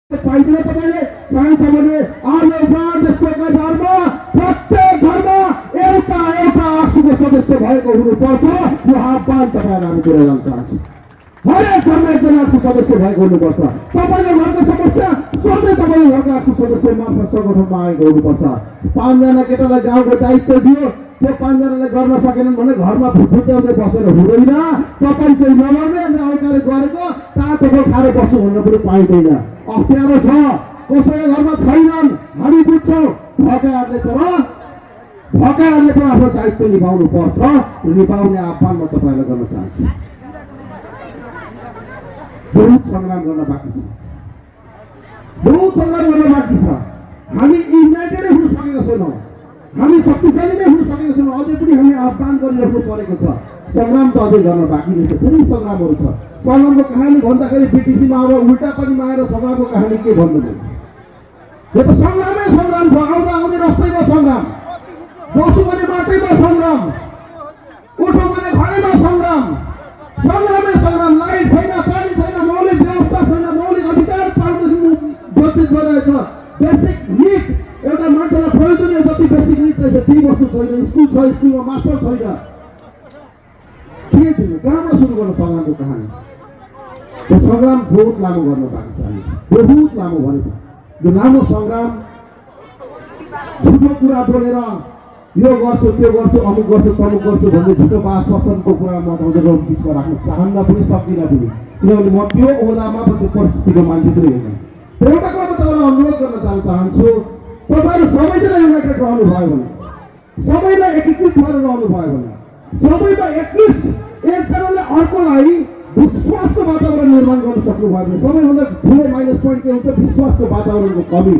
चाहिँदैन। तपाईँले चाहिन्छ भने आज देशको घरमा प्रत्येक घरमा एउटा एउटा आक्सुको सदस्य भएको हुनुपर्छ। यो आह्वान तपाईँलाई हामी पुर्याउन चाहन्छौँ। हरेक घरमा एकजना आक्सु सदस्य भएको हुनुपर्छ। तपाईँको घरको समस्या सधैँ तपाईँको घरको आक्सु सदस्य मार्फत सङ्गठनमा आएको हुनुपर्छ। 5 जना केटालाई गाउँको दायित्व दियो, त्यो 5 जनाले गर्न सकेनन् भने घरमा फुट्याउँदै बसेर हुँदैन। तपाईँ चाहिँ नगर्ने अनि अर्काले गरेको तातो फल खाएर बस्नु भन्ने पनि पाइँदैन। अप्ठ्यारो छ, कसैको घरमा छैनन्, हामी बुझ्छौँ। भएकाहरूले तर आफ्नो दायित्व निभाउनु पर्छ। निभाउने आह्वान म तपाईँलाई गर्न चाहन्छु। बहुत सङ्ग्राम गर्न बाँकी छ, बहुत सङ्ग्राम गर्न बाँकी छ। हामी युनाइटेडै हुन सकेका छैनौँ, हामी शक्तिशाली नै हुन सकेका छैनौँ। अझै पनि हामी आह्वान गरिराख्नु परेको छ। सङ्ग्राम त अझै गर्न बाँकी नै छ, धेरै सङ्ग्रामहरू छ। सङ्ग्रामको कहानी भन्दाखेरि ब्रिटिसमा अब उल्टा पनि आएर सङ्ग्रामको कहानी के भन्नु? यो त सङ्ग्रामै सङ्ग्राम छ। आउँदा आउँदै रस्तैमा सङ्ग्राम, बसु भने बाटैमा सङ्ग्राम, उठो भने घरैमा सङ्ग्राम, सङ्ग्रामै सङ्ग्राम। लाइट छैन, पानी छैन, मौलिक व्यवस्था छैन, मौलिक अधिकार पाउनु वञ्चित भइरहेछ। बेसिक निड, एउटा मान्छेलाई प्रयोजनीय जति बेसिक निड छ ती वस्तु छैन। स्कुल छ, स्कुलमा मास्टर छैन, के दिनु? कहाँबाट सुरु गर्नु सङ्ग्रामको कहानी? त्यो सङ्ग्राम बहुत लामो गर्न बाँकी छ। हामी बहुत लामो भनेको यो लामो सङ्ग्राम झुटो कुरा बोलेर यो गर्छु त्यो गर्छु अमुक गर्छु तमुक गर्छु भन्ने झुटो शासनको कुरा म तपाईँको बिचमा राख्न चाहन्न पनि सक्दिनँ पनि, किनभने म त्यो ओहदामा त्यो परिस्थितिको मान्छे पनि होइन। एउटा कुरा म तपाईँलाई अनुरोध गर्न चाहन्छु, तपाईँहरू सबैजना युनाइटेड रहनु भयो भने, सबैलाई एकीकृत भएर रहनु भयो भने, सबैमा एटलिस्ट एकजनाले अर्कोलाई विश्वासको वातावरण निर्माण गर्न सक्नुभयो भने, सबैभन्दा ठुलो माइनस पोइन्ट के हुन्छ? विश्वासको वातावरणको कमी,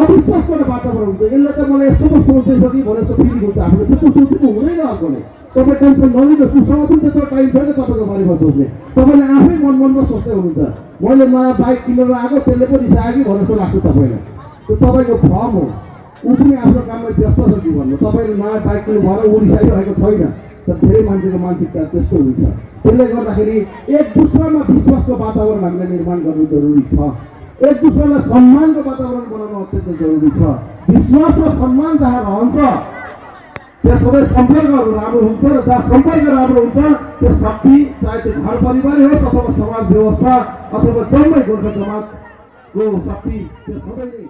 अविश्वासको वातावरण हुन्छ। यसले त मलाई यस्तो पो सोच्दैछ कि भने जस्तो फिलिङ हुन्छ। आफूले त्यस्तो सोच्नु हुँदैन अर्कोले। तपाईँ टेन्सन नलिनुहोस्, उसँग पनि त्यत्रो टाइम छैन तपाईँको बारेमा सोच्ने। तपाईँले आफै मनमा सोच्दै हुनुहुन्छ मैले नयाँ बाइक किनेर आएको त्यसले पो रिसायो कि भने जस्तो लाग्छ तपाईँलाई। त्यो तपाईँको भ्रम हो। ऊ पनि आफ्नो काममा व्यस्त छ कि भन्नु। तपाईँले नयाँ बाइक किन्नु भएर ऊ रिसाइरहेको छैन। तर धेरै मान्छेको मानसिकता त्यस्तो हुन्छ। त्यसले गर्दाखेरि एक दुसरामा विश्वासको वातावरण हामीले निर्माण गर्नु जरुरी छ। एक दुसरालाई सम्मानको वातावरण बनाउनु अत्यन्तै जरुरी छ। विश्वास र सम्मान जहाँ रहन्छ त्यहाँ सधैँ सम्पर्कहरू राम्रो हुन्छ र जहाँ सम्पर्क राम्रो हुन्छ त्यो शक्ति, चाहे त्यो घर परिवार होस् अथवा समाज व्यवस्था अथवा जम्मै गोर्खा जमातको शक्ति त्यो सबै नै